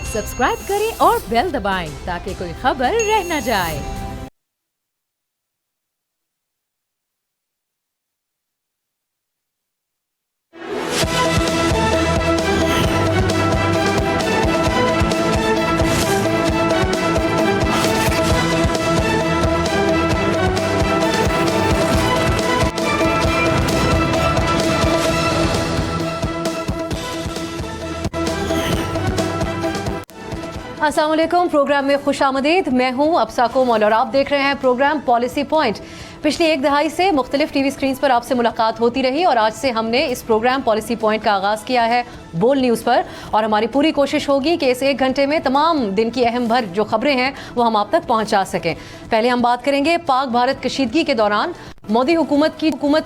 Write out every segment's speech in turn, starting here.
Subscribe करें और bell दबाएं ताकि कोई खबर रह न जाए। अस्सलाम वालेकुम, प्रोग्राम में खुश आमदीद। मैं हूँ अब्सा कोमल और आप देख रहे हैं प्रोग्राम पॉलिसी पॉइंट। पिछली एक दहाई से मुख्तलिफ टीवी स्क्रीन्स पर आपसे मुलाकात होती रही और आज से हमने इस प्रोग्राम पॉलिसी पॉइंट का आगाज़ किया है बोल न्यूज़ पर, और हमारी पूरी कोशिश होगी कि इस एक घंटे में तमाम दिन की अहम भर जो खबरें हैं वो हम आप तक पहुँचा सकें। पहले हम बात करेंगे पाक भारत कशीदगी के दौरान मोदी हुकूमत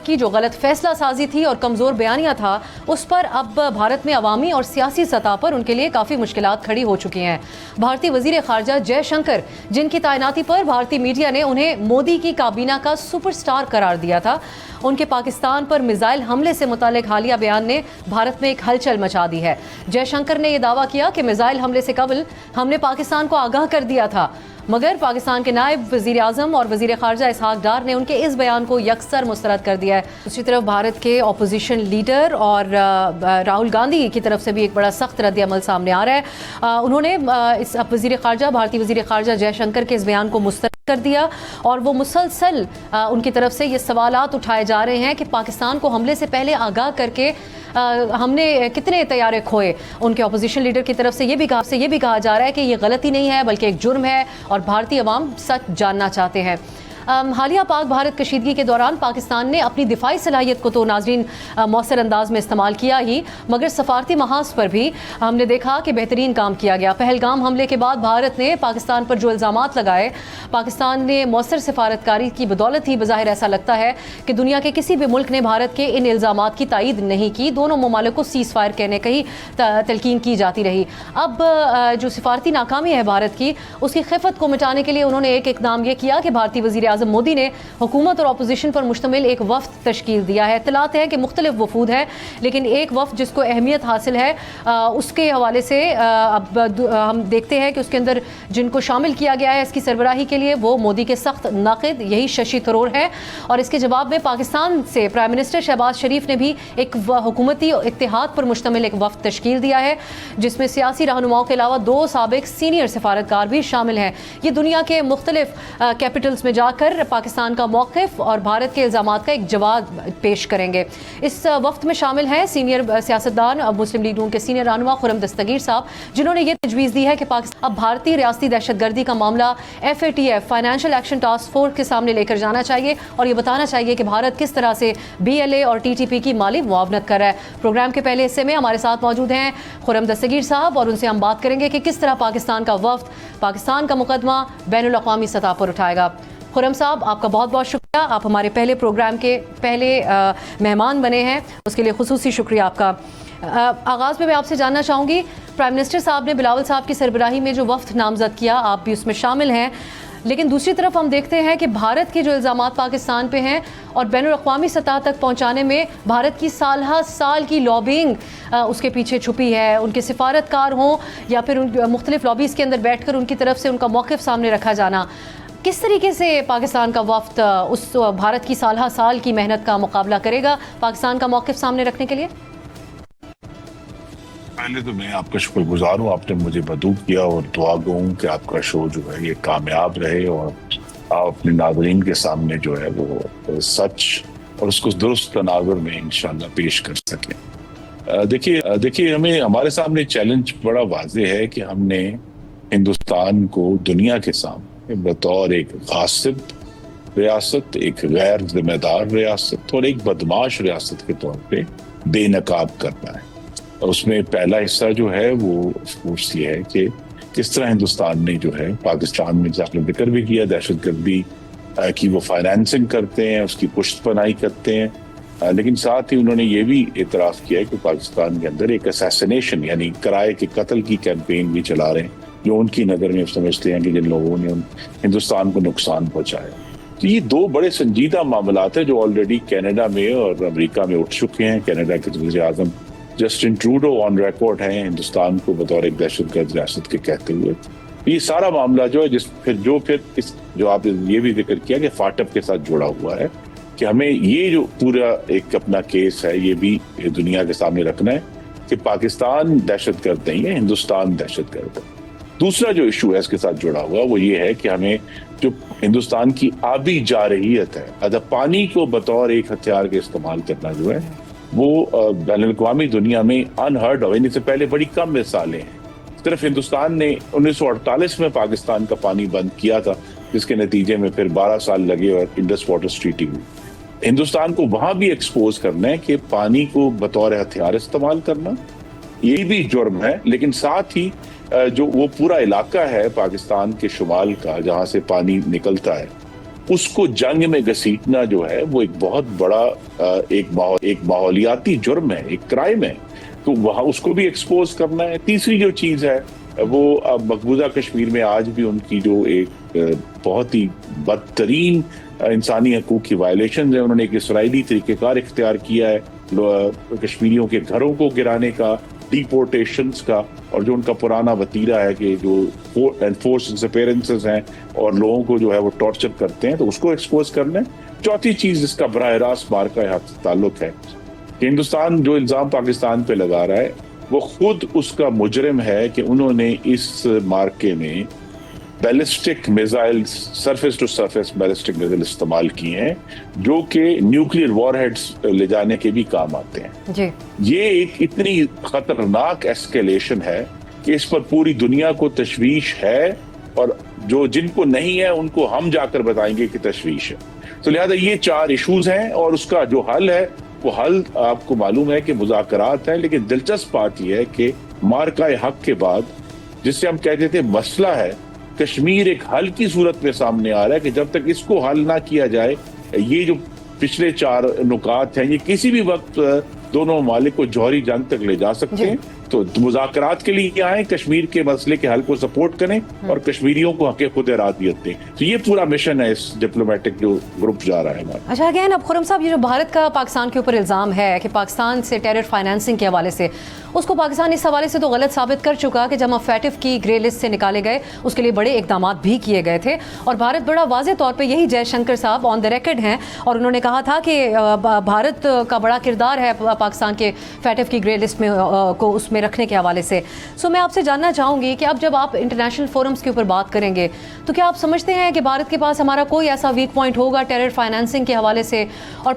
की जो गलत फैसला साजी थी और कमज़ोर बयानिया था, उस पर अब भारत में अवामी और सियासी सतह पर उनके लिए काफ़ी मुश्किलात खड़ी हो चुकी हैं। भारतीय वज़ीर ख़ारजा जयशंकर, जिनकी तैनाती पर भारतीय मीडिया ने उन्हें मोदी की काबीना का सुपरस्टार करार दिया था, उनके पाकिस्तान पर मिसाइल हमले से मुतालिक हालिया बयान ने भारत में एक हलचल मचा दी है। जयशंकर ने यह दावा किया कि मिसाइल हमले से कबल हमने पाकिस्तान को आगाह कर दिया था, मगर पाकिस्तान के नायब वज़ीर आज़म और वज़ीर ख़ारजा इसहाक डार ने उनके इस बयान को यकसर मुस्तरद कर दिया है। दूसरी तरफ भारत के अपोजिशन लीडर और राहुल गांधी की तरफ से भी एक बड़ा सख्त रद्द-ए-अमल सामने आ रहा है। उन्होंने इस भारतीय वज़ीर ख़ारजा जयशंकर के इस बयान को मुस्तरद कर दिया और वो मुसलसल उनकी तरफ से ये सवालात उठाए जा रहे हैं कि पाकिस्तान को हमले से पहले आगाह करके हमने कितने तैयारे खोए। उनके अपोजिशन लीडर की तरफ से ये भी कहा जा रहा है कि ये गलती नहीं है बल्कि एक जुर्म है और भारतीय अवाम सच जानना चाहते हैं। हालिया पाक भारत कशीदगी के दौरान पाकिस्तान ने अपनी दिफाई सलाहियत को तो नाजरीन मौसर अंदाज में इस्तेमाल किया ही, मगर सफारती महाज पर भी हमने देखा कि बेहतरीन काम किया गया। पहलगाम हमले के बाद भारत ने पाकिस्तान पर जो इल्ज़ामात लगाए, पाकिस्तान ने मौसर सफारतकारी की बदौलत ही बज़ाहिर ऐसा लगता है कि दुनिया के किसी भी मुल्क ने भारत के इन इल्ज़ामात की तायीद नहीं की। दोनों ममालिक को सीज़ फायर कहने का ही तलकीन की जाती रही। अब जो सफारती नाकामी है भारत की, उसकी खिफत को मिटाने के लिए उन्होंने एक इक़दाम यह किया कि भारतीय वज़ीर आज़म मोदी ने हुकूमत और अपोजिशन पर मुश्तमिल एक वफ्द तश्कील दिया है। इत्तलात है कि मुख्तलिफ वफूद है, लेकिन एक वफ्द जिसको अहमियत हासिल है उसके हवाले से अब हम देखते हैं कि उसके अंदर जिनको शामिल किया गया है इसकी सरबराही के लिए वो मोदी के सख्त नाक़िद यही शशि थरूर है। और इसके जवाब में पाकिस्तान से प्राइम मिनिस्टर शहबाज शरीफ ने भी एक हुकूमती इत्तेहाद पर मुश्तमिल एक वफ्द तश्कील दिया है, जिसमें सियासी रहनुमाओं के अलावा 2 साबिक सीनियर सफारतकार भी शामिल हैं। ये दुनिया के मुख्तलिफ कैपिटल्स में जाकर पाकिस्तान का मौक़िफ़ और भारत के इल्ज़ामात का एक जवाब पेश करेंगे। इस वफ्त में शामिल हैं सीनियर सियासतदान मुस्लिम लीग नून के सीनियर रहनुमा खुर्रम दस्तगीर साहब, जिन्होंने ये तजवीज़ दी है कि पाकिस्तान अब भारतीय रियासती दहशतगर्दी का मामला FATF financial action task force के सामने लेकर जाना चाहिए और ये बताना चाहिए कि भारत किस तरह से BLA और TTP की माली मुआवनत कर रहा है। प्रोग्राम के पहले हिस्से में हमारे साथ मौजूद हैं खुर्रम दस्तगीर साहब और उनसे हम बात करेंगे कि किस तरह पाकिस्तान का वफ्द पाकिस्तान का मुकदमा बैनुल अक़वामी सतह पर उठाएगा। खुर्रम साहब, आपका बहुत बहुत शुक्रिया, आप हमारे पहले प्रोग्राम के पहले मेहमान बने हैं, उसके लिए खुसूसी शुक्रिया आपका। आगाज़ में मैं आपसे जानना चाहूँगी, प्राइम मिनिस्टर साहब ने बिलावल साहब की सरबराही में जो वफ्द नामज़द किया, आप भी उसमें शामिल हैं, लेकिन दूसरी तरफ हम देखते हैं कि भारत के जो इल्ज़ामात पाकिस्तान पे हैं और बैनुल अक़वामी सतह तक पहुँचाने में भारत की साल की लॉबिंग उसके पीछे छुपी है। उनके सिफारतकार हों या फिर मुख्तलिफ लॉबीज़ के अंदर बैठ कर उनकी तरफ से उनका मौक़िफ़ सामने रखा जाना, किस तरीके से पाकिस्तान का वफ्द उस भारत की साल की मेहनत का मुकाबला करेगा पाकिस्तान का मौक़िफ़ सामने रखने के लिए? पहले तो मैं आपका शुक्रगुजार हूँ, आपने मुझे मदऊ किया और दुआ गो हूँ कि आपका शो जो है ये कामयाब रहे और आप अपने नाज़रीन के सामने जो है वो सच और उसको दुरुस्त तनाज़ुर में इंशाअल्लाह पेश कर सकें। देखिए हमारे सामने चैलेंज बड़ा वाज़ेह है कि हमने हिंदुस्तान को दुनिया के सामने बतौर एक गासिब रियासत, एक गैर जिम्मेदार रियासत और एक बदमाश रियासत के तौर पे बेनकाब करना है। और उसमें पहला हिस्सा जो है वो ऑफकोर्स ये है कि किस तरह हिंदुस्तान ने जो है पाकिस्तान में आपने जिक्र भी किया दहशतगर्दी की वो फाइनेंसिंग करते हैं, उसकी पुष्ट पनाही करते हैं, लेकिन साथ ही उन्होंने ये भी इतराफ़ किया है कि पाकिस्तान के अंदर एक असैसिनेशन यानी किराए के कत्ल की कैंपेन भी चला रहे हैं, जो उनकी नज़र में समझते हैं कि जिन लोगों ने हिंदुस्तान को नुकसान पहुंचाया। तो ये 2 बड़े संजीदा मामलात हैं जो ऑलरेडी कनाडा में और अमेरिका में उठ चुके हैं। कनाडा के वज़ीर आज़म जस्टिन ट्रूडो ऑन रिकॉर्ड हैं हिंदुस्तान को बतौर एक दहशतगर्द रियासत के कहते हुए। ये सारा मामला जो है जो आपने ये भी जिक्र किया कि फाटप के साथ जुड़ा हुआ है कि हमें ये जो पूरा एक अपना केस है ये भी दुनिया के सामने रखना है कि पाकिस्तान दहशतगर्द नहीं है, हिंदुस्तान दहशतगर्द है। दूसरा जो इशू है इसके साथ जुड़ा हुआ वो ये है कि हमें जो हिंदुस्तान की आबी जारहियत है, अगर पानी को बतौर एक हथियार के इस्तेमाल करना जो है वो बैनुल-अक़वामी दुनिया में अनहर्ड ऑफ, इनसे पहले बड़ी कम मिसालें हैं। सिर्फ हिंदुस्तान ने 1948 में पाकिस्तान का पानी बंद किया था, जिसके नतीजे में फिर 12 साल लगे और इंडस वाटर ट्रीटी हुई। हिंदुस्तान को वहां भी एक्सपोज करना है कि पानी को बतौर हथियार इस्तेमाल करना ये भी जुर्म है, लेकिन साथ ही जो वो पूरा इलाका है पाकिस्तान के शुमाल का जहां से पानी निकलता है उसको जंग में घसीटना जो है वो एक बहुत बड़ा एक माहौलियाती जुर्म है, एक क्राइम है, तो वहां उसको भी एक्सपोज करना है। तीसरी जो चीज है वो अब मकबूजा कश्मीर में आज भी उनकी जो एक बहुत ही बदतरीन इंसानी हकूक की वायलेशन है, उन्होंने एक इसराइली तरीक़ेकार इख्तियार किया है कश्मीरियों के घरों को गिराने का, डिपोर्टेशंस का, और जो उनका पुराना वतीरा है कि जो एनफोर्स डिसअपीयरेंसेस हैं और लोगों को जो है वो टॉर्चर करते हैं, तो उसको एक्सपोज करना है। चौथी चीज जिसका बराह रास्त मार्का हक से ताल्लुक है कि हिंदुस्तान जो इल्जाम पाकिस्तान पे लगा रहा है वो खुद उसका मुजरिम है कि उन्होंने इस मार्के में ballistic missile, surface to surface ballistic missile इस्तेमाल किए हैं जो कि न्यूक्लियर वॉरहेड्स ले जाने के भी काम आते हैं जी। ये एक इतनी खतरनाक एस्केलेशन है कि इस पर पूरी दुनिया को तशवीश है, और जो जिनको नहीं है उनको हम जाकर बताएंगे कि तशवीश है। तो लिहाजा ये 4 इशूज हैं और उसका जो हल है वो हल आपको मालूम है कि मुज़ाकरात है, लेकिन दिलचस्प बात यह है कि मार्का हक के बाद जिससे हम कहते थे मसला है, कश्मीर एक हल की सूरत में सामने आ रहा है कि जब तक इसको हल ना किया जाए ये जो पिछले 4 नुकात हैं ये किसी भी वक्त दोनों ममालिक को जौहरी जंग तक ले जा सकते हैं। तो मुज़ाकरात के लिए आए, कश्मीर के मसले के हल को सपोर्ट करें और कश्मीरियों को हक़ खुद इरादियत दें। तो ये पूरा मिशन है इस डिप्लोमेटिक जो ग्रुप जा रहा है हमारा। अच्छा, अगेन अब खुर्रम साहब, ये जो भारत का पाकिस्तान के ऊपर इल्ज़ाम है कि पाकिस्तान से टेरर फाइनेंसिंग के हवाले से, उसको पाकिस्तान इस हवाले से तो गलत साबित कर चुका कि जब फैटिफ की ग्रे लिस्ट से निकाले गए उसके लिए बड़े इकदाम भी किए गए थे, और भारत बड़ा वाज़ेह तौर पर, यही जयशंकर साहब ऑन द रिकॉर्ड हैं और उन्होंने कहा था कि भारत का बड़ा किरदार है पाकिस्तान के फैटिफ की ग्रे लिस्ट में को उसमें रखने के हवाले से। सो मैं आपसे जानना चाहूँगी कि अब जब आप इंटरनेशनल फोरम्स के ऊपर बात करेंगे तो क्या आप समझते हैं कि भारत के पास हमारा कोई ऐसा वीक पॉइंट होगा टेरर फाइनेंसिंग के हवाले से? और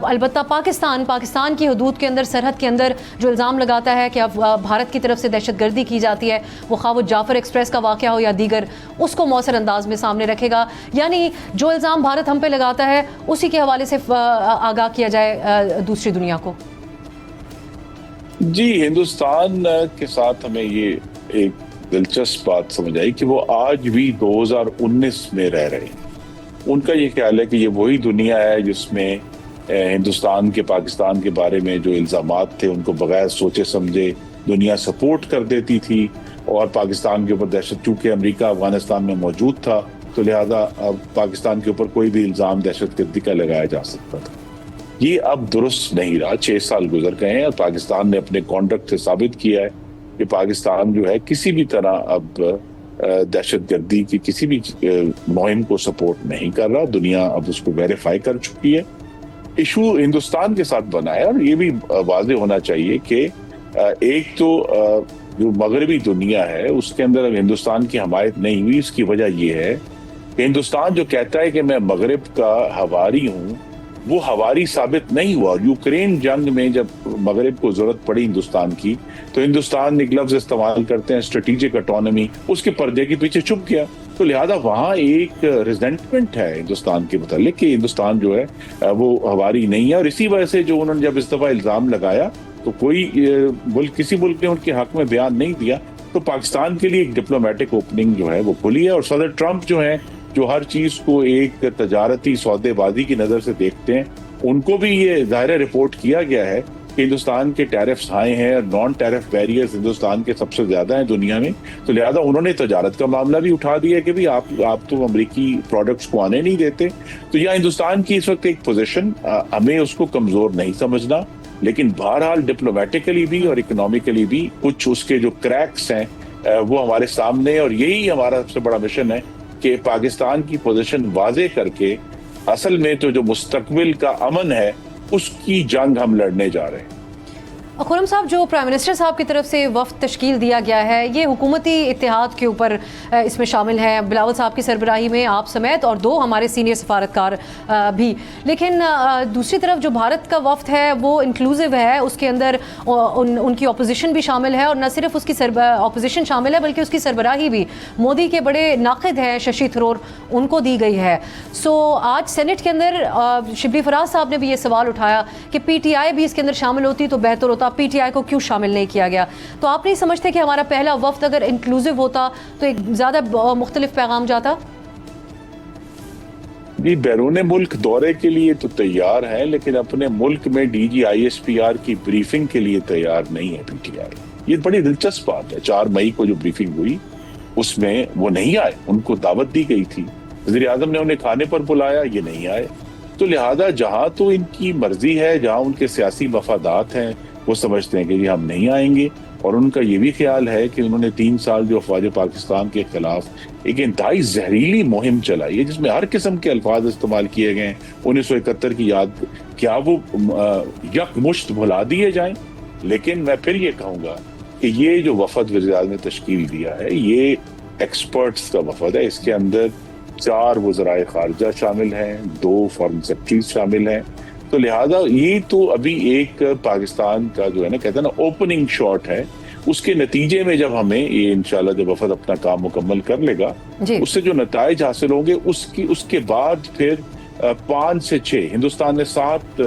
अलबत्ता पाकिस्तान की हदूद के अंदर, सरहद के अंदर जो इल्ज़ाम लगाता है कि अब भारत की तरफ से दहशतगर्दी की जाती है, वो खा वो जाफर एक्सप्रेस का वाक़या हो या दीगर, उसको मौसर अंदाज में सामने रखेगा, यानी जो इल्ज़ाम भारत हम पे लगाता है उसी के हवाले से आगाह किया जाए दूसरी दुनिया को। जी, हिंदुस्तान के साथ हमें ये एक दिलचस्प बात समझ आई कि वो आज भी 2019 में रह रहे हैं। उनका ये ख्याल है कि ये वही दुनिया है जिसमें हिंदुस्तान के पाकिस्तान के बारे में जो इल्ज़ामात थे उनको बगैर सोचे समझे दुनिया सपोर्ट कर देती थी, और पाकिस्तान के ऊपर दहशत, चूँकि अमेरिका अफगानिस्तान में मौजूद था तो लिहाजा अब पाकिस्तान के ऊपर कोई भी इल्ज़ाम दहशतगर्दी का लगाया जा सकता था। ये अब दुरुस्त नहीं रहा। 6 साल गुजर गए हैं और पाकिस्तान ने अपने कॉन्डक्ट से साबित किया है कि पाकिस्तान जो है किसी भी तरह अब दहशतगर्दी की किसी भी मुहिम को सपोर्ट नहीं कर रहा। दुनिया अब उसको वेरीफाई कर चुकी है। इशू हिंदुस्तान के साथ बना है, और ये भी वाज़ेह होना चाहिए कि एक तो जो मगरबी दुनिया है उसके अंदर अब हिंदुस्तान की हमायत नहीं हुई। इसकी वजह यह है कि हिंदुस्तान जो कहता है कि मैं मगरब का हवारी हूँ, वो हवारी साबित नहीं हुआ। यूक्रेन जंग में जब मगरब को जरूरत पड़ी हिंदुस्तान की, तो हिंदुस्तान एक लफ्ज इस्तेमाल करते हैं स्ट्रेटेजिक ऑटोनॉमी, उसके पर्दे के पीछे छुप गया। तो लिहाजा वहाँ एक रिजेंटमेंट है हिंदुस्तान के मुतालिक कि हिंदुस्तान जो है वो हवारी नहीं है, और इसी वजह से जो उन्होंने जब इस दफा इल्जाम लगाया तो कोई मुल्क, किसी मुल्क ने उनके हक में बयान नहीं दिया, तो पाकिस्तान के लिए एक डिप्लोमेटिक ओपनिंग जो है वो खुली है। और सदर ट्रंप जो है, जो हर चीज को एक तजारती सौदेबाजी की नजर से देखते हैं, उनको भी ये ज़ाहिर रिपोर्ट किया गया है कि हिंदुस्तान के टैरिफ्स हाई हैं और नॉन टैरिफ बैरियर्स हिंदुस्तान के सबसे ज्यादा हैं दुनिया में। तो लिहाजा उन्होंने तजारत का मामला भी उठा दिया कि भी आप तो अमरीकी प्रोडक्ट्स को आने नहीं देते। तो यह हिंदुस्तान की इस वक्त एक पोजीशन, हमें उसको कमजोर नहीं समझना, لیکن بہرحال ڈپلومیٹیکلی بھی اور اکنامیکلی بھی کچھ اس کے جو کریکس ہیں وہ ہمارے سامنے، اور یہی ہمارا سب سے بڑا مشن ہے کہ پاکستان کی پوزیشن واضح کر کے اصل میں تو جو مستقبل کا امن ہے اس کی جنگ ہم لڑنے جا رہے ہیں۔ خرم صاحب، جو پرائم منسٹر صاحب کی طرف سے وفد تشکیل دیا گیا ہے یہ حکومتی اتحاد کے اوپر اس میں شامل ہیں، بلاول صاحب کی سربراہی میں آپ سمیت اور 2 ہمارے سینئر سفارتکار بھی، لیکن دوسری طرف جو بھارت کا وفد ہے وہ انکلوزیو ہے، اس کے اندر ان کی اپوزیشن بھی شامل ہے، اور نہ صرف اس کی اپوزیشن شامل ہے بلکہ اس کی سربراہی بھی مودی کے بڑے ناقد ہیں ششی تھرور، ان کو دی گئی ہے۔ سو آج سینٹ کے اندر شبلی فراز صاحب نے بھی یہ سوال اٹھایا کہ پی ٹی آئی بھی اس کے اندر شامل ہوتی تو بہتر ہوتا، پی ٹی آئی کو کیوں شامل نہیں کیا گیا؟ تو آپ نہیں سمجھتے کہ ہمارا پہلا وفد اگر انکلوزیو ہوتا تو ایک زیادہ مختلف پیغام جاتا؟ جی، بیرون ملک دورے کے لیے تو تیار ہیں، لیکن اپنے ملک میں D G I S P R کی بریفنگ کے لیے تیار نہیں ہے پی ٹی آئی۔ یہ بڑی دلچسپ بات ہے، 4 مئی کو جو بریفنگ ہوئی اس میں وہ نہیں آئے، ان کو دعوت دی گئی تھی، وزیر اعظم نے انہیں کھانے پر بلایا، یہ نہیں آئے۔ تو لہذا جہاں تو ان کی مرضی ہے، جہاں ان کے سیاسی مفادات ہیں، وہ سمجھتے ہیں کہ جی ہم نہیں آئیں گے، اور ان کا یہ بھی خیال ہے کہ انہوں نے 3 سال جو افواج پاکستان کے خلاف ایک انتہائی زہریلی مہم چلائی ہے جس میں ہر قسم کے الفاظ استعمال کیے گئے ہیں، 1971 کی یاد کیا وہ یکمشت بھلا دیے جائیں۔ لیکن میں پھر یہ کہوں گا کہ یہ جو وفد وزیر اعظم نے تشکیل دیا ہے یہ ایکسپرٹس کا وفد ہے، اس کے اندر 4 وزرائے خارجہ شامل ہیں، 2 فارن سیکرٹریز شامل ہیں، تو لہذا یہ تو ابھی ایک پاکستان کا جو ہے نا کہتے ہیں نا اوپننگ شاٹ ہے، اس کے نتیجے میں جب ہمیں یہ انشاءاللہ جب وفد اپنا کام مکمل کر لے گا اس سے جو نتائج حاصل ہوں گے اس کے بعد پھر 5 سے 6 ہندوستان نے 7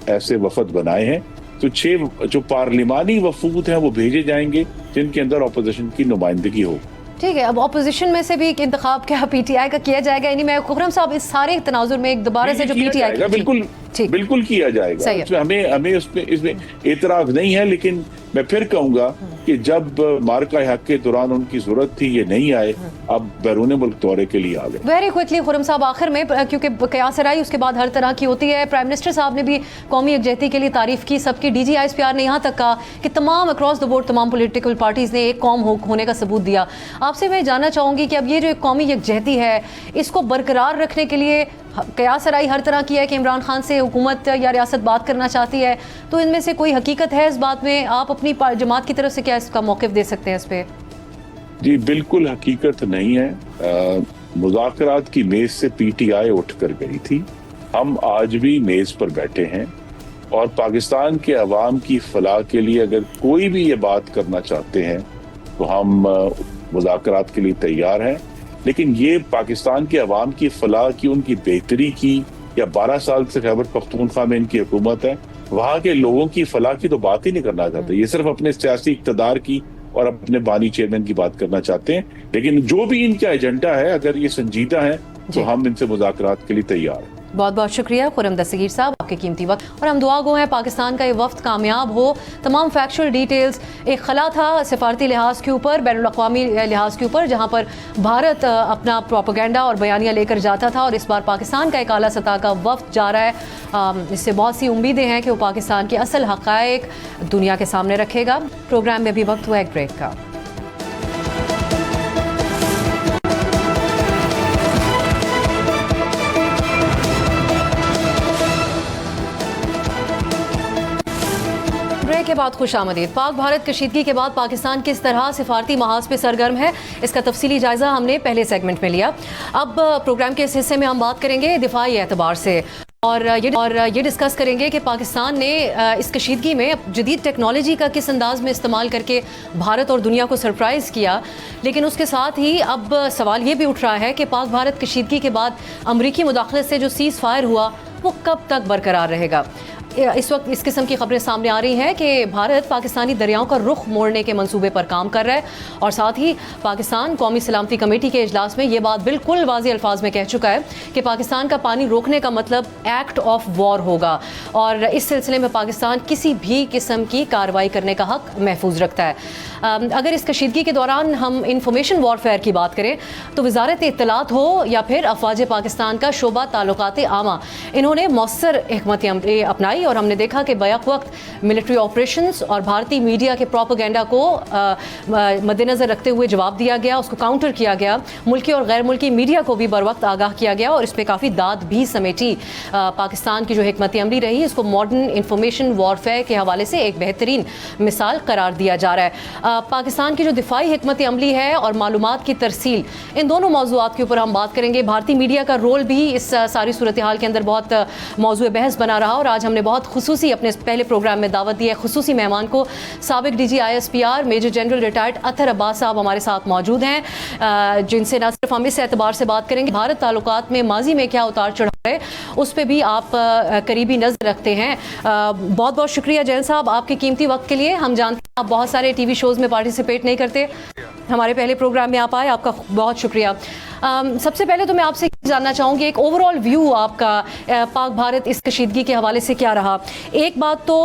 ایسے وفد بنائے ہیں، تو 6 جو پارلیمانی وفود ہیں وہ بھیجے جائیں گے جن کے اندر اپوزیشن کی نمائندگی ہو۔ ٹھیک ہے، اب اپوزیشن میں سے بھی ایک انتخاب کیا پی ٹی آئی کا کیا جائے گا؟ یعنی میں خرم صاحب اس سارے تناظر میں ایک دوبارہ سے جو پی ٹی آئی بالکل کیا جائے گا، ہمیں اس میں اعتراض نہیں ہے، لیکن میں پھر کہوں گا کہ جب مارکہ حق کے دوران ان کی ضرورت تھی یہ نہیں آئے، اب بیرون ملک دورے کے لیے آ گئے۔ ویری کوئکلی خرم صاحب آخر میں، کیونکہ قیاس آرائی اس کے بعد ہر طرح کی ہوتی ہے، پرائم منسٹر صاحب نے بھی قومی یکجہتی کے لیے تعریف کی سب کی، D G I S P R نے یہاں تک کہا کہ تمام اکراس دا بورڈ تمام پولیٹیکل پارٹیز نے ایک قوم ہونے کا ثبوت دیا۔ آپ سے میں جاننا چاہوں گی کہ اب یہ جو قومی یکجہتی ہے اس کو برقرار رکھنے کے لیے قیاس آرائی ہر طرح کی ہے کہ عمران خان سے حکومت یا ریاست بات کرنا چاہتی ہے، تو ان میں سے کوئی حقیقت ہے اس بات میں؟ آپ اپنی جماعت کی طرف سے کیا اس کا موقف دے سکتے ہیں اس پہ؟ جی بالکل حقیقت نہیں ہے، مذاکرات کی میز سے پی ٹی آئی اٹھ کر گئی تھی، ہم آج بھی میز پر بیٹھے ہیں، اور پاکستان کے عوام کی فلاح کے لیے اگر کوئی بھی یہ بات کرنا چاہتے ہیں تو ہم مذاکرات کے لیے تیار ہیں، لیکن یہ پاکستان کے عوام کی فلاح کی، ان کی بہتری کی، یا 12 سال سے خیبر پختونخوا میں ان کی حکومت ہے، وہاں کے لوگوں کی فلاح کی تو بات ہی نہیں کرنا چاہتے، یہ صرف اپنے سیاسی اقتدار کی اور اپنے بانی چیئرمین کی بات کرنا چاہتے ہیں۔ لیکن جو بھی ان کا ایجنڈا ہے اگر یہ سنجیدہ ہے تو ہم ان سے مذاکرات کے لیے تیار ہیں۔ بہت بہت شکریہ خرم دستگیر صاحب آپ کے قیمتی وقت، اور ہم دعا گو ہیں پاکستان کا یہ وفد کامیاب ہو، تمام فیکچوئل ڈیٹیلز۔ ایک خلا تھا سفارتی لحاظ کے اوپر، بین الاقوامی لحاظ کے اوپر، جہاں پر بھارت اپنا پروپیگنڈا اور بیانیہ لے کر جاتا تھا، اور اس بار پاکستان کا ایک اعلیٰ سطح کا وفد جا رہا ہے، اس سے بہت سی امیدیں ہیں کہ وہ پاکستان کے اصل حقائق دنیا کے سامنے رکھے گا۔ پروگرام میں بھی وقت ہوا ایک بریک کا۔ کے بعد خوش آمدید۔ پاک بھارت کشیدگی کے بعد پاکستان کس طرح سفارتی محاذ پہ سرگرم ہے، اس کا تفصیلی جائزہ ہم نے پہلے سیگمنٹ میں لیا۔ اب پروگرام کے اس حصے میں ہم بات کریں گے دفاعی اعتبار سے، اور یہ ڈسکس کریں گے کہ پاکستان نے اس کشیدگی میں جدید ٹیکنالوجی کا کس انداز میں استعمال کر کے بھارت اور دنیا کو سرپرائز کیا، لیکن اس کے ساتھ ہی اب سوال یہ بھی اٹھ رہا ہے کہ پاک بھارت کشیدگی کے بعد امریکی مداخلت سے جو سیز فائر ہوا وہ کب تک برقرار رہے گا۔ اس وقت اس قسم کی خبریں سامنے آ رہی ہیں کہ بھارت پاکستانی دریاؤں کا رخ موڑنے کے منصوبے پر کام کر رہا ہے، اور ساتھ ہی پاکستان قومی سلامتی کمیٹی کے اجلاس میں یہ بات بالکل واضح الفاظ میں کہہ چکا ہے کہ پاکستان کا پانی روکنے کا مطلب ایکٹ آف وار ہوگا، اور اس سلسلے میں پاکستان کسی بھی قسم کی کارروائی کرنے کا حق محفوظ رکھتا ہے۔ अगर इस कशीदगी के दौरान हम इंफॉर्मेशन वॉरफेयर की बात करें तो वजारत इत्तलात हो या फिर अफवाज पाकिस्तान का शोबा ताल्लुकात आमा, इन्होंने मौसर हिकमत अमली अपनाई और हमने देखा कि बैक वक्त मिलिट्री ऑपरेशंस और भारतीय मीडिया के प्रोपेगेंडा को मद्देनज़र रखते हुए जवाब दिया गया, उसको काउंटर किया गया, मुल्की और गैर मुल्की मीडिया को भी बर वक्त आगाह किया गया और इस पर काफ़ी दाद भी समेटी। पाकिस्तान की जो हिकमत अमली रही इसको मॉडर्न इंफॉर्मेशन वॉरफेयर के हवाले से एक बेहतरीन मिसाल करार दिया जा रहा है। पाकिस्तान की जो दिफाई हिकमत अमली है और मालूमात की तरसील, इन दोनों मौज़ूआत के ऊपर हम बात करेंगे। भारतीय मीडिया का रोल भी इस सारी सूरत हाल के अंदर बहुत मौजूद बहस बना रहा और आज हमने बहुत खुसूसी अपने पहले प्रोग्राम में दावत दी है खुसूसी मेहमान को। साबिक DG ISPR major general retired Athar Abbas sahab हमारे साथ मौजूद हैं, जिनसे न सिर्फ हम इस एतबार से बात करेंगे भारत ताल्लुकात में माजी में क्या उतार चढ़ाव है उस पर भी आप करीबी नज़र रखते हैं। बहुत बहुत शुक्रिया जैन साहब आपके कीमती वक्त के लिए। हम जानते हैं आप बहुत सारे TV शोज़ में पार्टिसिपेट नहीं करते, हमारे पहले प्रोग्राम में आप आए, आपका बहुत शुक्रिया। सबसे पहले तो मैं आपसे जानना चाहूँगी एक ओवरऑल व्यू आपका पाक भारत इस कशीदगी के हवाले से क्या रहा। एक बात तो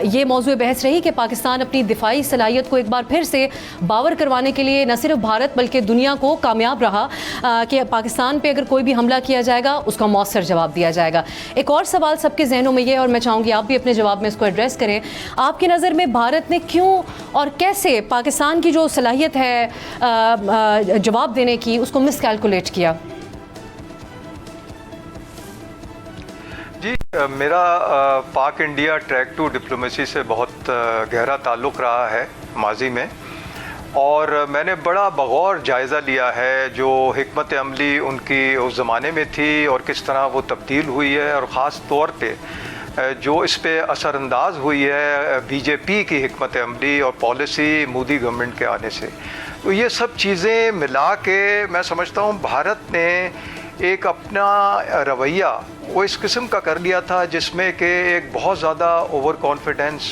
ये मौजूद बहस रही कि पाकिस्तान अपनी दिफाई सलाहियत को एक बार फिर से बावर करवाने के लिए न सिर्फ भारत बल्कि दुनिया को कामयाब रहा कि पाकिस्तान पे अगर कोई भी हमला किया जाएगा उसका मौसर जवाब दिया जाएगा। एक और सवाल सबके जहनों में ये, और मैं चाहूँगी आप भी अपने जवाब में इसको एड्रेस करें, आपकी नज़र में भारत ने क्यों और कैसे पाकिस्तान की जो सलाहियत है जवाब देने की उसको मिसकैलकुलेट किया? जी, मेरा पाक इंडिया ट्रैक टू डिप्लोमेसी से बहुत गहरा ताल्लुक़ रहा है माजी में, और मैंने बड़ा बगौर जायज़ा लिया है जो हिकमत अमली उनकी उस ज़माने में थी और किस तरह वो तब्दील हुई है, और ख़ास तौर पे जो इस पे असरअंदाज हुई है BJP की हिकमत अमली और पॉलिसी मोदी गवर्नमेंट के आने से। तो ये सब चीज़ें मिला के मैं समझता हूँ भारत ने एक अपना रवैया वो इस किस्म का कर लिया था जिसमें कि एक बहुत ज़्यादा ओवर कॉन्फिडेंस,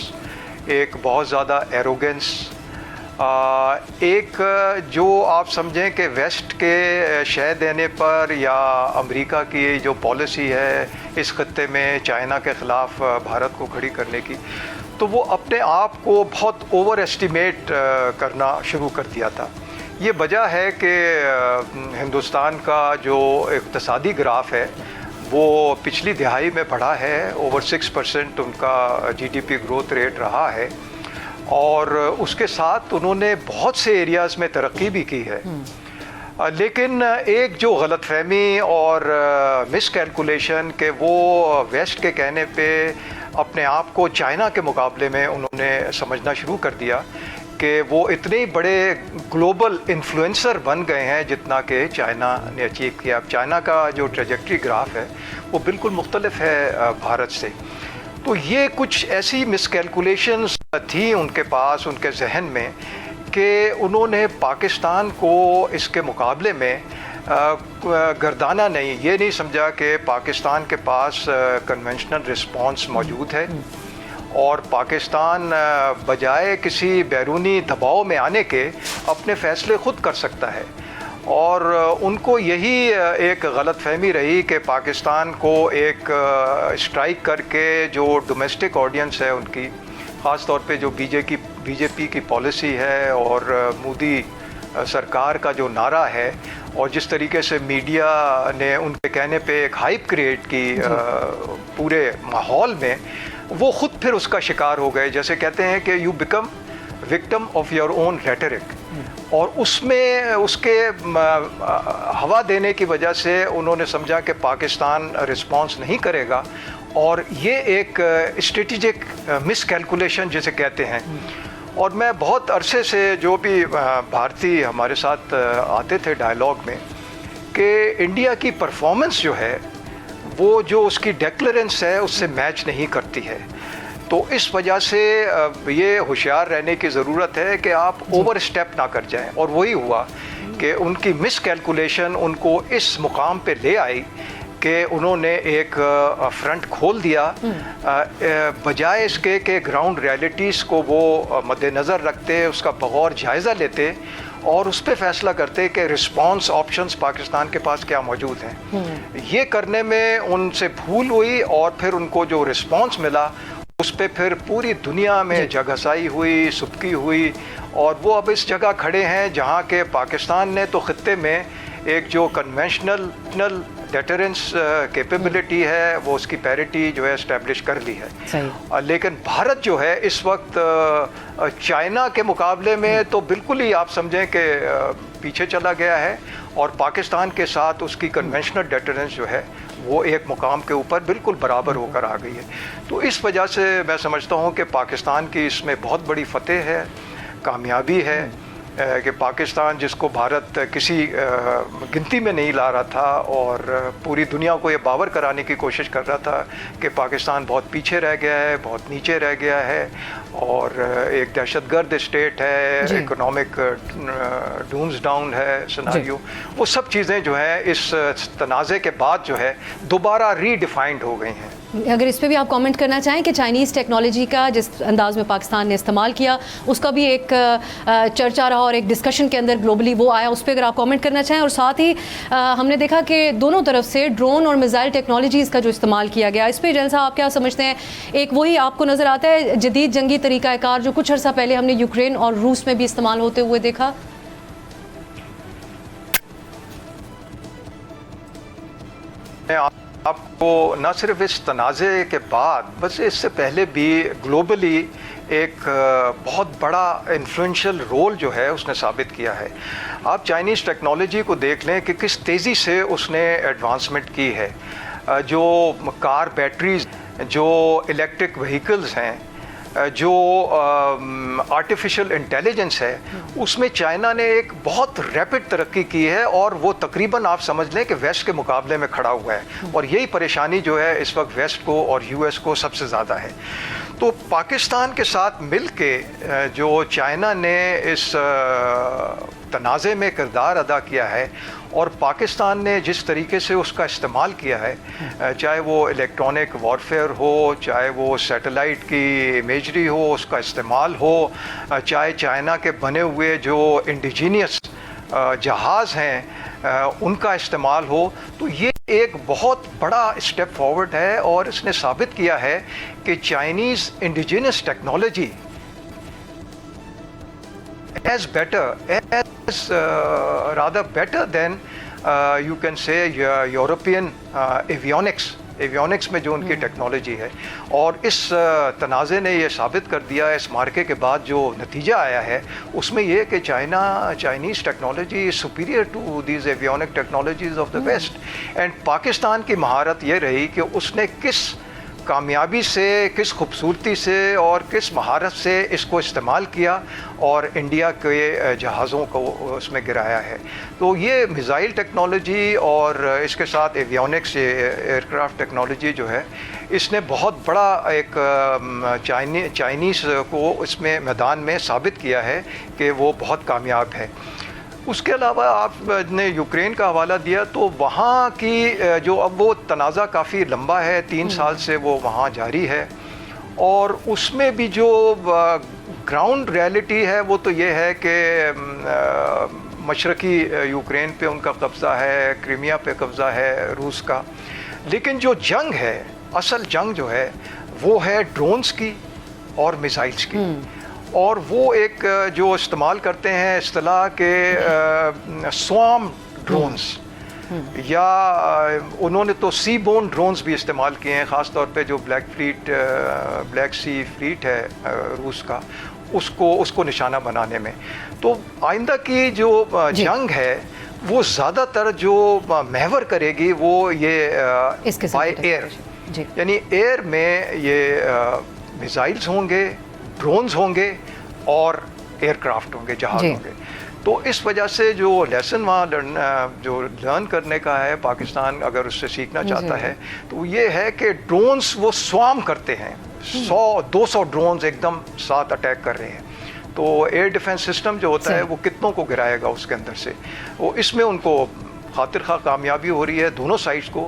एक बहुत ज़्यादा एरोगेंस, एक जो आप समझें कि वेस्ट के शय देने पर या अमेरिका की जो पॉलिसी है इस खत्ते में चाइना के ख़िलाफ़ भारत को खड़ी करने की, तो वो अपने आप को बहुत ओवर एस्टिमेट करना शुरू कर दिया था। ये वजह है कि हिंदुस्तान का जो इक़्तिसादी ग्राफ है वो पिछली दिहाई में बढ़ा है, ओवर 6% उनका GDP ग्रोथ रेट रहा है, और उसके साथ उन्होंने बहुत से एरियाज़ में तरक्की भी की है। लेकिन एक जो गलतफहमी और मिसकैलकुलेशन के वो वेस्ट के कहने पे अपने आप को चाइना के मुकाबले में उन्होंने समझना शुरू कर दिया कि वो इतने ही बड़े ग्लोबल इन्फ्लुएंसर बन गए हैं जितना कि चाइना ने अचीव किया। अब चाइना का जो ट्रेजेक्ट्री ग्राफ है वो बिल्कुल मुख्तलिफ है भारत से। तो ये कुछ ऐसी मिसकैलकुलेशंस थी उनके पास, उनके जहन में, कि उन्होंने पाकिस्तान को इसके मुकाबले में गर्दाना नहीं, ये नहीं समझा कि पाकिस्तान के पास कन्वेंशनल रिस्पांस मौजूद है और पाकिस्तान बजाय किसी बैरूनी दबाव में आने के अपने फ़ैसले ख़ुद कर सकता है। और उनको यही एक गलतफहमी रही कि पाकिस्तान को एक स्ट्राइक करके जो डोमेस्टिक ऑडियंस है उनकी, ख़ास तौर पे जो बीजेपी की पॉलिसी है और मोदी सरकार का जो नारा है और जिस तरीके से मीडिया ने उनके कहने पे एक हाइप क्रिएट की पूरे माहौल में, वो ख़ुद फिर उसका शिकार हो गए। जैसे कहते हैं कि you become victim of your own rhetoric, और उसमें उसके हवा देने की वजह से उन्होंने समझा कि पाकिस्तान रिस्पांस नहीं करेगा, और ये एक स्ट्रेटेजिक मिसकैलकुलेशन जिसे कहते हैं। और मैं बहुत अरसे से जो भी भारतीय हमारे साथ आते थे डायलॉग में, कि इंडिया की परफॉर्मेंस जो है वो जो उसकी डेक्लेरेंस है उससे मैच नहीं करती है। तो इस वजह से ये होशियार रहने की ज़रूरत है कि आप ओवर स्टेप ना कर जाएं, और वही हुआ कि उनकी मिसकैलकुलेशन उनको इस मुकाम पे ले आई कि उन्होंने एक फ्रंट खोल दिया बजाय इसके कि ग्राउंड रियलिटीज़ को वो मद्देनज़र रखते, उसका बगौर जायज़ा लेते और उस पर फैसला करते कि रिस्पांस ऑप्शंस पाकिस्तान के पास क्या मौजूद हैं। ये करने में उनसे भूल हुई और फिर उनको जो रिस्पांस मिला उस पे फिर पूरी दुनिया में जगहसाई हुई, सुबकी हुई, और वो अब इस जगह खड़े हैं जहाँ के पाकिस्तान ने तो खत्ते में एक जो कन्वेंशनल डेटरेंस कैपेबिलिटी है वो उसकी पैरिटी जो है इस्टेब्लिश कर ली है। लेकिन भारत जो है इस वक्त चाइना के मुकाबले में तो बिल्कुल ही आप समझें कि पीछे चला गया है, और पाकिस्तान के साथ उसकी कन्वेंशनल डेटरेंस जो है वो एक मुकाम के ऊपर बिल्कुल बराबर होकर आ गई है। तो इस वजह से मैं समझता हूँ कि पाकिस्तान की इसमें बहुत बड़ी फतेह है, कामयाबी है कि पाकिस्तान जिसको भारत किसी गिनती में नहीं ला रहा था और पूरी दुनिया को ये बावर कराने की कोशिश कर रहा था कि पाकिस्तान बहुत पीछे रह गया है, बहुत नीचे रह गया है और एक दहशतगर्द स्टेट है, इकोनॉमिक डूम्स डाउन है सिनारियो, वो सब चीज़ें जो है इस तनाज़े के बाद जो है दोबारा रीडिफाइंड हो गई हैं। अगर इस पे भी आप कमेंट करना चाहें कि चाइनीज़ टेक्नोलॉजी का जिस अंदाज में पाकिस्तान ने इस्तेमाल किया उसका भी एक चर्चा रहा और एक डिस्कशन के अंदर ग्लोबली वो आया, उस पर अगर आप कमेंट करना चाहें। और साथ ही हमने देखा कि दोनों तरफ से ड्रोन और मिसाइल टेक्नोलॉजीज़ का जो इस्तेमाल किया गया, इस पर जैन साहब आप क्या समझते हैं? एक वही आपको नज़र आता है जदीद जंगी तरीक़ाकार जो कुछ अर्सा पहले हमने यूक्रेन और रूस में भी इस्तेमाल होते हुए देखा? आपको न सिर्फ इस तनाज़े के बाद, बस इससे पहले भी ग्लोबली एक बहुत बड़ा इन्फ्लुएंशियल रोल जो है उसने साबित किया है। आप चाइनीज़ टेक्नोलॉजी को देख लें कि किस तेज़ी से उसने एडवांसमेंट की है। जो कार बैटरीज, जो इलेक्ट्रिक व्हीकल्स हैं, जो आर्टिफिशियल इंटेलिजेंस है, उसमें चाइना ने एक बहुत रैपिड तरक्की की है और वो तकरीबन आप समझ लें कि वेस्ट के मुकाबले में खड़ा हुआ है। और यही परेशानी जो है इस वक्त वेस्ट को और यूएस को सबसे ज़्यादा है। तो पाकिस्तान के साथ मिल के जो चाइना ने इस तनाज़े में किरदार अदा किया है और पाकिस्तान ने जिस तरीके से उसका इस्तेमाल किया है, चाहे वो इलेक्ट्रॉनिक वॉरफेयर हो, चाहे वो सैटेलाइट की इमेजरी हो उसका इस्तेमाल हो, चाहे चाइना के बने हुए जो इंडिजीनियस जहाज़ हैं उनका इस्तेमाल हो, तो ये एक बहुत बड़ा स्टेप फॉरवर्ड है। और इसने साबित किया है कि Chinese indigenous technology as better, as rather better than you can say European avionics में जो उनकी टेक्नोलॉजी है। और इस तनाज़े ने ये साबित कर दिया, इस मार्के के बाद जो नतीजा आया है उसमें ये कि Chinese technology is superior to these avionic technologies of the West. And Pakistan की महारत ये रही कि उसने किस कामयाबी से, किस खूबसूरती से और किस महारत से इसको इस्तेमाल किया और इंडिया के जहाज़ों को उसमें गिराया है। तो ये मिसाइल टेक्नोलॉजी और इसके साथ एवियोनिक्स एयरक्राफ्ट टेक्नोलॉजी जो है, इसने बहुत बड़ा एक चाइनीज़ को इसमें मैदान में साबित किया है कि वो बहुत कामयाब है। उसके अलावा आपने यूक्रेन का हवाला दिया, तो वहाँ की जो अब वो तनाज़ा काफ़ी लंबा है, 3 साल से वो वहाँ जारी है। और उसमें भी जो ग्राउंड रियलिटी है वो तो ये है कि मशरक़ी यूक्रेन पे उनका कब्ज़ा है, क्रीमिया पे कब्ज़ा है रूस का। लेकिन जो जंग है, असल जंग जो है वो है ड्रोन्स की और मिसाइल्स की। और वो एक जो इस्तेमाल करते हैं इस्तिलाह के स्वार्म ड्रोन्स, या उन्होंने तो सी बोन ड्रोन्स भी इस्तेमाल किए हैं, ख़ास तौर पे जो ब्लैक सी फ्लीट है रूस का, उसको निशाना बनाने में। तो आइंदा की जो जंग है वो ज़्यादातर जो महवर करेगी वो ये बाय एयर, यानी एयर में ये मिसाइल्स होंगे, ड्रोन्स होंगे और एयरक्राफ्ट होंगे, जहाज होंगे। तो इस वजह से जो लेसन वहाँ लर्न करने का है, पाकिस्तान अगर उससे सीखना चाहता है तो ये है कि ड्रोन्स वो स्वार्म करते हैं, 100-200 ड्रोन्स एकदम साथ अटैक कर रहे हैं। तो एयर डिफेंस सिस्टम जो होता है वो कितनों को गिराएगा उसके अंदर से, वो इसमें उनको खातिर खा कामयाबी हो रही है दोनों साइड्स को,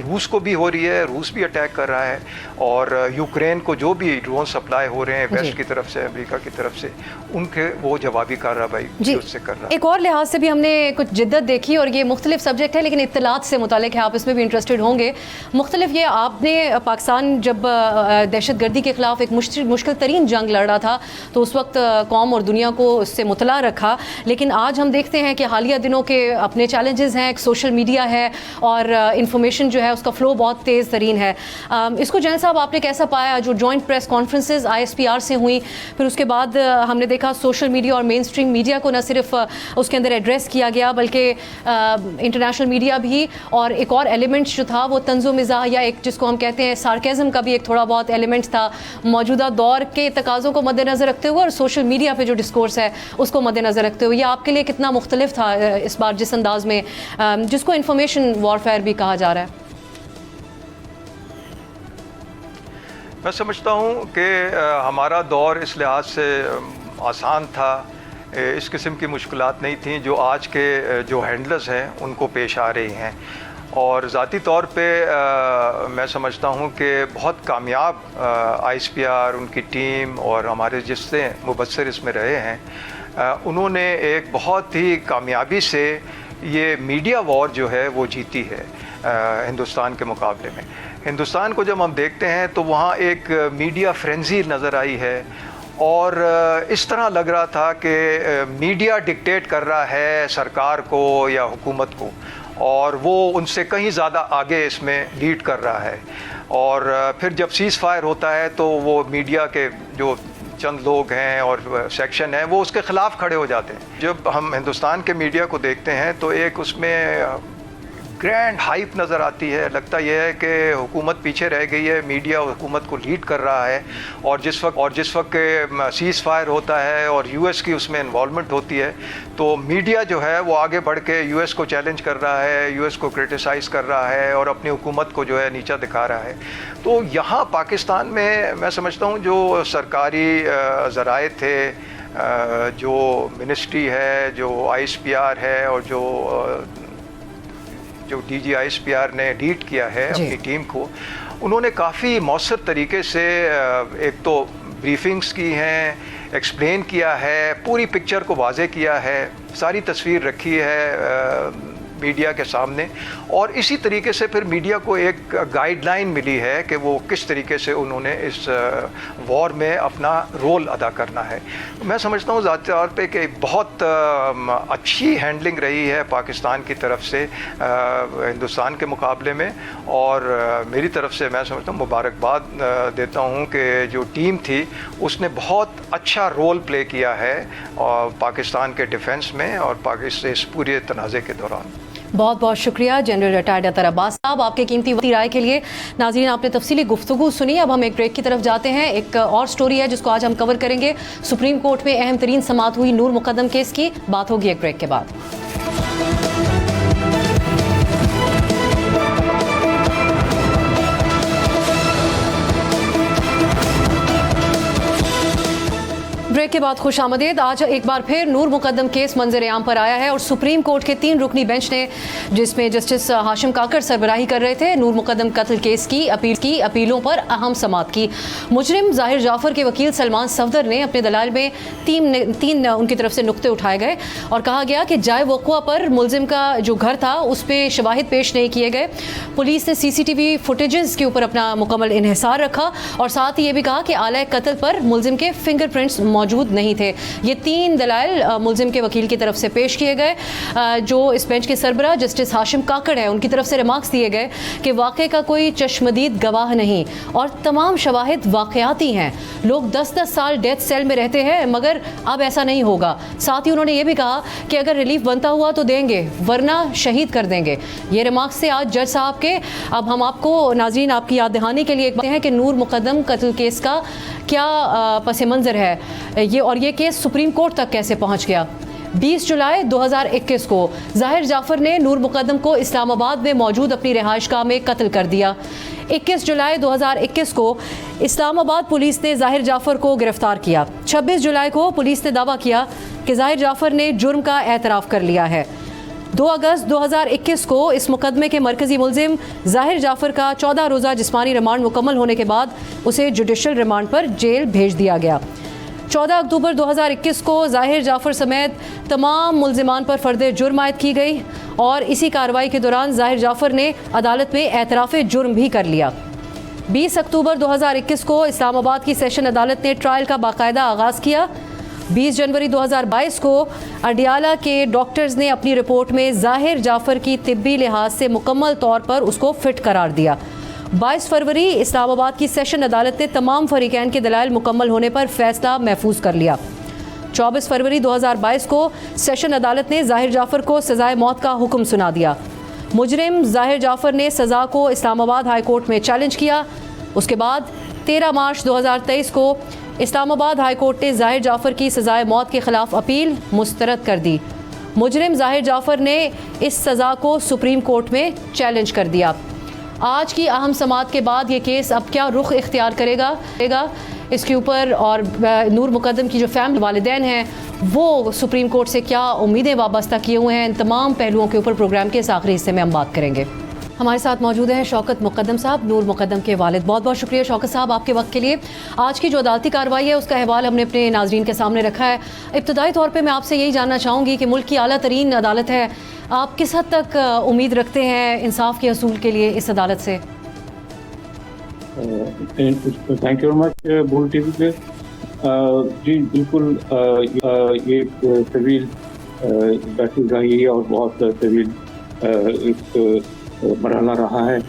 रूस को भी हो रही है, रूस भी अटैक कर रहा है, और यूक्रेन को जो भी ड्रोन सप्लाई हो रहे हैं वेस्ट की तरफ से, अमेरिका की तरफ से, उनके वो जवाबी कार्रवाई उससे कर रहा है। एक और लिहाज से भी हमने कुछ जिद्दत देखी, और ये मुख्तलिफ सब्जेक्ट है लेकिन इत्तलात से मुतालिक है, आप इसमें भी इंटरेस्टेड होंगे। मुख्तलिफ ये आपने पाकिस्तान जब दहशत गर्दी के ख़िलाफ़ एक मुश्किल तरीन जंग लड़ रहा था तो उस वक्त कौम और दुनिया को उससे मुतला रखा, लेकिन आज हम देखते हैं कि हालिया दिनों के अपने चैलेंजेस हैं, एक सोशल मीडिया है और इंफॉर्मेशन जो है उसका फ़्लो बहुत तेज़ तरीन है। इसको जैन साहब आपने कैसा पाया जो जॉइंट प्रेस कॉन्फ्रेंसेस ISPR से हुई, फिर उसके बाद हमने देखा सोशल मीडिया और मेन स्ट्रीम मीडिया को न सिर्फ उसके अंदर एड्रेस किया गया बल्कि इंटरनेशनल मीडिया भी, और एक और एलिमेंट जो था वो तंज़ो मिज़ाह या एक जिसको हम कहते हैं सार्केज़म का भी एक थोड़ा बहुत एलिमेंट था, मौजूदा दौर के तकाज़ों को मद्देनज़र रखते हुए और सोशल मीडिया पे जो डिस्कोर्स है उसको मद्देनज़र रखते हुए। ये आपके लिए कितना मुख्तलिफ था इस बार जिस अंदाज में जिसको इंफॉर्मेशन वॉरफेयर भी कहा जा रहा है? मैं समझता हूँ कि हमारा दौर इस लिहाज से आसान था, इस किस्म की मुश्किलात नहीं थी जो आज के जो हैंडलर्स हैं उनको पेश आ रही हैं, और ज़ाती तौर पे मैं समझता हूँ कि बहुत कामयाब ISPR उनकी टीम और हमारे जिससे मुबस्सिर इसमें रहे हैं, उन्होंने एक बहुत ही कामयाबी से ये मीडिया वॉर जो है वो जीती है हिंदुस्तान के मुकाबले में। हिंदुस्तान को जब हम देखते हैं तो वहाँ एक मीडिया फ्रेंजी नज़र आई है, और इस तरह लग रहा था कि मीडिया डिक्टेट कर रहा है सरकार को या हुकूमत को, और वो उनसे कहीं ज़्यादा आगे इसमें लीड कर रहा है। और फिर जब सीज़ फायर होता है तो वो मीडिया के जो चंद लोग हैं और सेक्शन है वो उसके ख़िलाफ़ खड़े हो जाते हैं। जब हम हिंदुस्तान के मीडिया को देखते हैं तो एक उसमें ग्रैंड हाइप नज़र आती है, लगता यह है कि हुकूमत पीछे रह गई है, मीडिया हुकूमत को लीड कर रहा है, और जिस वक्त के सीज़ फायर होता है और US की उसमें इन्वॉल्वमेंट होती है तो मीडिया जो है वो आगे बढ़ के US को चैलेंज कर रहा है, US को क्रिटिसाइज़ कर रहा है और अपनी हुकूमत को जो है नीचा दिखा रहा है। तो यहाँ पाकिस्तान में मैं समझता हूँ जो सरकारी ज़राए थे, जो मिनिस्ट्री है, जो ISPR है और जो DG ISPR ने लीड किया है अपनी टीम को, उन्होंने काफ़ी मौसर तरीके से एक तो ब्रीफिंग्स की हैं, एक्सप्लेन किया है, पूरी पिक्चर को वाज़े किया है, सारी तस्वीर रखी है मीडिया के सामने, और इसी तरीके से फिर मीडिया को एक गाइडलाइन मिली है कि वो किस तरीके से उन्होंने इस वॉर में अपना रोल अदा करना है। मैं समझता हूँ ज़ाती तौर पे कि बहुत अच्छी हैंडलिंग रही है पाकिस्तान की तरफ से हिंदुस्तान के मुकाबले में, और मेरी तरफ से मैं समझता हूँ मुबारकबाद देता हूँ कि जो टीम थी उसने बहुत अच्छा रोल प्ले किया है पाकिस्तान के डिफेंस में और पाकिस्तान इस पूरे तनाज़े के दौरान। बहुत बहुत शुक्रिया जनरल रिटायर्ड अतर अब्बास साहब आपके कीमती राय के लिए। नाज़रीन आपने तफसीली गुफ्तगू सुनी, अब हम एक ब्रेक की तरफ जाते हैं। एक और स्टोरी है जिसको आज हम कवर करेंगे। सुप्रीम कोर्ट में अहम तरीन समाअत हुई नूर मुकद्दम केस की, बात होगी एक ब्रेक के बाद। ब्रेक के बाद खुश आमदेद। आज एक बार फिर नूर मुकद्दम केस मंजर आम पर आया है और सुप्रीम कोर्ट के 3 रुकनी बेंच ने, जिसमें जस्टिस हाशिम काकर सरबराही कर रहे थे, नूर मुकद्दम कत्ल केस की अपीलों पर अहम समाअत की। मुजरिम ज़ाहिर जाफ़र के वकील सलमान सफदर ने अपने दलाल में तीन उनकी तरफ से नुक्ते उठाए गए और कहा गया कि जाए वक़्वा पर मुलजिम का जो घर था उस पर शवाहिद पेश नहीं किए गए। पुलिस ने CCTV फुटेजेस के ऊपर अपना मुकम्मल इन्हिसार रखा और साथ ही ये भी कहा कि आले कत्ल पर मुलजिम के फिंगरप्रिंट्स मौजूद नहीं थे। ये 3 दलाइल मुलजिम के वकील की तरफ से पेश किए गए। जो इस बेंच के सरबराह जस्टिस हाशिम काकड़ है, उनकी तरफ से रिमार्क्स दिए गए कि वाक़े का कोई चश्मदीद गवाह नहीं और तमाम शवाहिद वाक़याती हैं। लोग 10-10 साल डेथ सेल में रहते हैं मगर अब ऐसा नहीं होगा। साथ ही उन्होंने ये भी कहा कि अगर रिलीफ बनता हुआ तो देंगे वरना शहीद कर देंगे। ये रिमार्क्स से आज जज साहब के। अब हम आपको नाज़रीन आपकी याद दहानी के लिए कहते हैं कि नूर मुकद्दम कत्ल केस का क्या पस मंज़र है ये केस सुप्रीम कोर्ट तक कैसे पहुंच गया। 20 जुलाई 2021 को ज़ाहिर जाफ़र ने नूर मुकद्दम को इस्लामाबाद में मौजूद अपनी रिहाइशगाह में कत्ल कर दिया। 21 जुलाई 2021 को इस्लामाबाद पुलिस ने ज़ाहिर जाफ़र को गिरफ्तार किया। 26 जुलाई को पुलिस ने दावा किया कि ज़ाहिर जाफ़र ने जुर्म का एतराफ़ कर लिया है। 2 अगस्त 2021 को इस मुकदमे के मरकजी मुलजिम ज़ाहिर जाफ़र का 14 रोज़ा जिस्मानी रिमांड मुकम्मल होने के बाद उसे जुडिशल रिमांड पर जेल भेज दिया गया। 14 अक्टूबर 2021 को ज़ाहिर जाफ़र समेत तमाम मुलजिमान पर फ़र्द जुर्म आयद की गई और इसी कार्रवाई के दौरान ज़ाहिर जाफ़र ने अदालत में एतराफ़ जुर्म भी कर लिया। 20 अक्टूबर 2021 को इस्लामाबाद की सेशन अदालत ने ट्रायल का बाकायदा आगाज़ किया। 20 जनवरी 2022 को अडियाला के डॉक्टर्स ने अपनी रिपोर्ट में ज़ाहिर जाफ़र की तिब्बी लिहाज से मुकम्मल तौर पर उसको फ़िट करार दिया। 22 फरवरी इस्लामाबाद की सेशन अदालत ने तमाम फरीकैन के दलाइल मुकम्मल होने पर फ़ैसला महफूज कर लिया। 24 फरवरी 2022 को सेशन अदालत ने ज़ाहिर जाफ़र को सज़ाए मौत का हुक्म सुना दिया। मुजरिम ज़ाहिर जाफ़र ने सज़ा को इस्लामाबाद हाई कोर्ट में चैलेंज किया। उसके बाद 13 मार्च 2023 को इस्लामाबाद हाई कोर्ट ने ज़ाहिर जाफ़र की सज़ाए मौत के ख़िलाफ़ अपील मुस्तरद कर दी। मुजरिम ज़ाहिर जाफ़र ने इस सज़ा को सुप्रीम कोर्ट में चैलेंज कर दिया। आज की अहम समाअत के बाद ये केस अब क्या रुख इख्तियार करेगा इसके ऊपर और नूर मुकद्दम की जो फैमिली वालिदैन हैं वो सुप्रीम कोर्ट से क्या उम्मीदें वाबस्ता किए हुए हैं, इन तमाम पहलुओं के ऊपर प्रोग्राम के इस आखिरी हिस्से में हम बात करेंगे। हमारे साथ मौजूद हैं शौकत मुकद्दम साहब, नूर मुकद्दम के वालिद। बहुत बहुत शुक्रिया शौकत साहब आपके वक्त के लिए। आज की जो अदालती कार्रवाई है उसका अहवाल हमने अपने नाजरीन के सामने रखा है। इब्तदाई तौर पे मैं आपसे यही जानना चाहूँगी कि मुल्क की आला तरीन अदालत है, आप किस हद तक उम्मीद रखते हैं इंसाफ के असूल के लिए इस अदालत से? Thank you very much bull TV पे। जी बिल्कुल, ये तवील बैठक रही है और बहुत तवील एक मरहला रहा है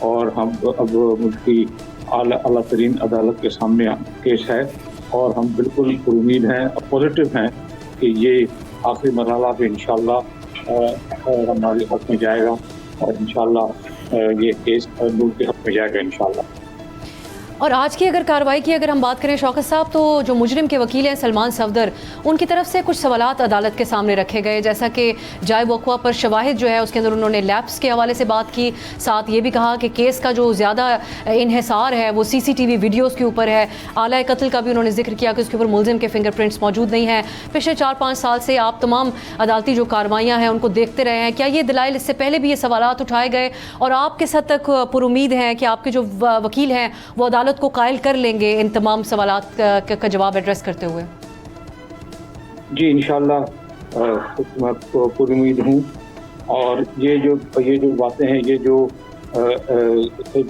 और हम अब मुल्क की आला तरीन अदालत के सामने केस है और हम बिल्कुल उम्मीद हैं, पॉजिटिव हैं कि ये आखिरी मरहला भी इंशाल्लाह हमारे हक़ में जाएगा और इंशाल्लाह ये केस मुल्क के हक़ में जाएगा इंशाल्लाह। और आज की अगर कार्रवाई की अगर हम बात करें शौकत साहब, तो जो मुजरिम के वकील हैं सलमान सफदर, उनकी तरफ से कुछ सवालात अदालत के सामने रखे गए, जैसा कि जाए वक़्वा पर शवाहिद जो है उसके अंदर उन्होंने लैप्स के हवाले से बात की। साथ ये भी कहा कि केस का जो ज़्यादा इन्हिसार है वो CCTV वीडियोज़ के ऊपर है। आला कत्ल का भी उन्होंने जिक्र किया कि उसके ऊपर मुलजिम के फिंगरप्रिंट्स मौजूद नहीं हैं। पिछले 4-5 साल से आप तमाम अदालती जो कार्रवाइयाँ हैं उनको देखते रहे हैं, क्या ये दलाइल इससे पहले भी ये सवालात उठाए गए और आप किस हद तक पुरुमीद हैं कि आपके जो वकील हैं वो अदालत को कायल कर लेंगे इन तमाम सवालात का जवाब एड्रेस करते हुए? जी इंशाल्लाह मैं पूरी उम्मीद हूँ। और ये जो बातें हैं, ये जो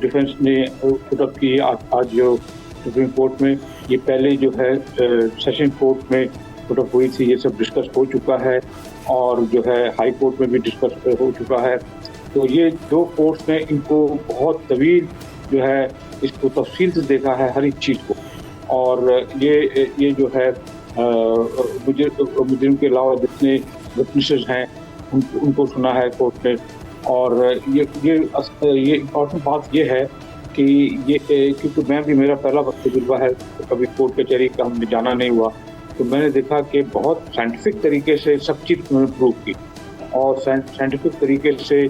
डिफेंस ने पुटअप की आज जो सुप्रीम कोर्ट में, ये पहले जो है सेशन कोर्ट में पुटअप हुई थी, ये सब डिस्कस हो चुका है और जो है हाई कोर्ट में भी डिस्कस हो चुका है। तो ये दो कोर्ट्स ने इनको बहुत तवील जो है इसको तफसील से देखा है हर एक चीज़ को। और ये जो है मुजरिम के अलावा जितने विटनेसेस हैं उनको सुना है कोर्ट ने। और ये इम्पॉर्टेंट बात ये है कि ये क्योंकि मैं भी, मेरा पहला वक्त तजुर्बा है, तो कभी कोर्ट कचहरी का हमने जाना नहीं हुआ, तो मैंने देखा कि बहुत साइंटिफिक तरीके से सब चीज़ उन्होंने प्रूव की और साइंटिफिक तरीके से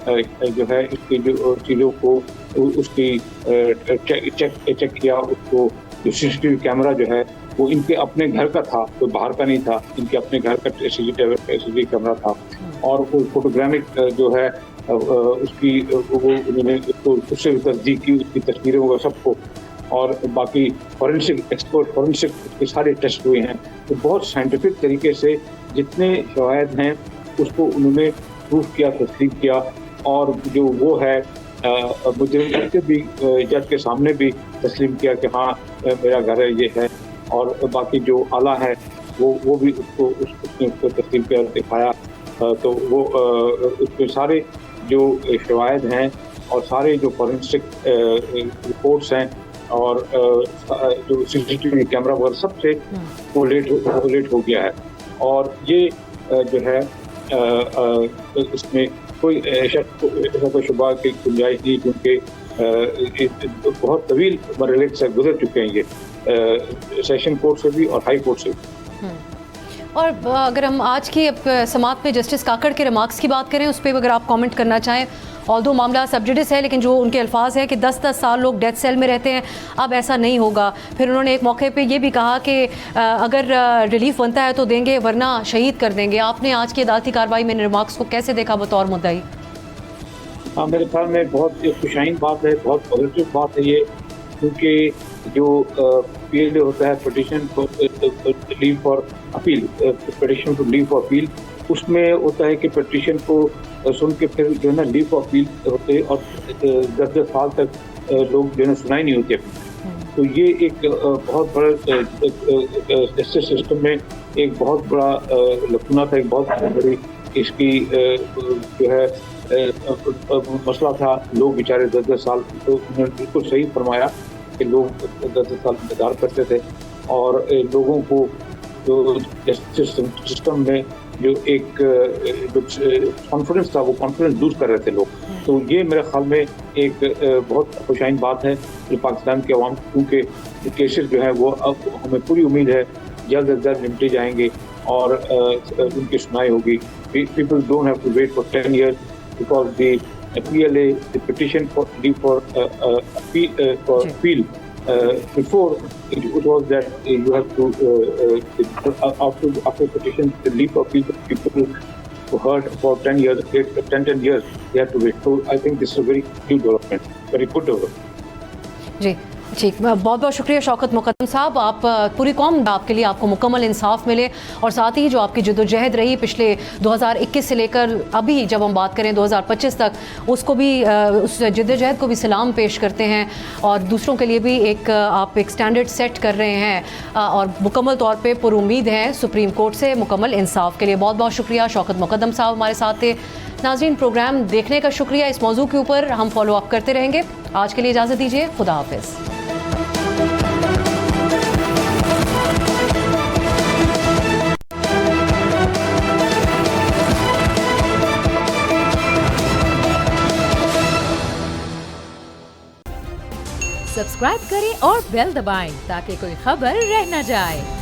जो है इसकी जो चीज़ों को उसकी चेक किया। उसको जो CCTV कैमरा जो है वो इनके अपने घर का था, तो बाहर का नहीं था, इनके अपने घर का CCTV कैमरा था। और वो फोटोग्रामिक जो है उसकी वो उन्होंने उससे भी तस्दीक की, उसकी तस्वीरें वगैरह सबको। और बाकी फॉरेंसिक के सारे टेस्ट हुए हैं। तो बहुत साइंटिफिक तरीके से जितने शवाहिद हैं उसको उन्होंने प्रूफ किया, तस्दीक किया। और जो वो है मुजरिम के भी जज के सामने भी तस्लीम किया कि हाँ मेरा घर है, ये है। और बाकी जो आला है वो भी उसने उसको तस्लीम किया, दिखाया। तो वो उसके सारे जो शवाहिद हैं और सारे जो फॉरेंसिक रिपोर्ट्स हैं और जो CCTV कैमरा वगैरह सबसे वो लेट हो गया है। और ये जो है इसमें कोई ऐसा कोई शुबा की गुंजाइश नहीं, क्योंकि बहुत तवील मरहले से गुजर चुके हैं ये सेशन कोर्ट से भी और हाई कोर्ट से भी। और अगर हम आज की समाअत में जस्टिस काकड़ के रिमार्क्स की बात करें, उस पर अगर आप कमेंट करना चाहें, ऑल्दो मामला सबजुडिस है, लेकिन जो उनके अल्फाज हैं कि 10-10 साल लोग डेथ सेल में रहते हैं, अब ऐसा नहीं होगा। फिर उन्होंने एक मौके पे ये भी कहा कि अगर रिलीफ बनता है तो देंगे, वरना शहीद कर देंगे। आपने आज की अदालती कार्रवाई में रिमार्क्स को कैसे देखा बतौर मुद्दई? हाँ, मेरे ख्याल में बहुत एक खुशाइन बात है, बहुत पॉजिटिव बात है ये, क्योंकि जो PLA होता है, petition for leave for appeal, petition to leave for appeal, उसमें होता है कि पिटीशन को सुन के फिर जो है ना लीव फॉर अपील होते और 10-10 साल तक लोग जो है ना सुनाई नहीं होती। तो ये एक बहुत बड़ा जस्टिस सिस्टम में एक बहुत बड़ा लकुना था, एक बहुत बड़ी इसकी जो है मसला था। लोग बेचारे 10-10 साल, तो उन्होंने बिल्कुल सही फरमाया कि लोग 10-10 साल इंतजार करते थे और लोगों को जो जस्टिस सिस्टम में जो एक कॉन्फिडेंस था, वो कॉन्फिडेंस लूज कर रहे थे लोग। तो ये मेरे ख्याल में एक बहुत खुशाइन बात है जो पाकिस्तान के अवाम, क्योंकि केसेस जो है वो अब हमें पूरी उम्मीद है जल्द अज जल्द निपटे जाएंगे और उनकी सुनाई होगी। People don't have to wait for 10 years because the PLA, the petition for leave for appeal, before it was that you have to after petition the leave for appeal, people who heard for 10 years, 10 years they have to wait. So I think this is a very new development, very good development. जी ठीक, बहुत बहुत शुक्रिया शौकत मुकद्दम साहब। आप पूरी कौम आपके लिए आपको मुकम्मल इंसाफ मिले और साथ ही जो आपकी जद्दोजहद रही पिछले 2021 से लेकर अभी जब हम बात करें 2025 तक, उसको भी उस जद्दोजहद को भी सलाम पेश करते हैं और दूसरों के लिए भी आप एक स्टैंडर्ड सेट कर रहे हैं और मुकम्मल तौर पे पुरुम्मीद हैं सुप्रीम कोर्ट से मुकम्मल इंसाफ के लिए। बहुत बहुत शुक्रिया शौकत मुकद्दम साहब हमारे साथ थे। नाज़रीन, प्रोग्राम देखने का शुक्रिया। इस मौजू के ऊपर हम फॉलो अप करते रहेंगे। आज के लिए इजाज़त दीजिए, खुदा हाफिज़। सब्सक्राइब करें और बेल दबाएं ताकि कोई खबर रह न जाए।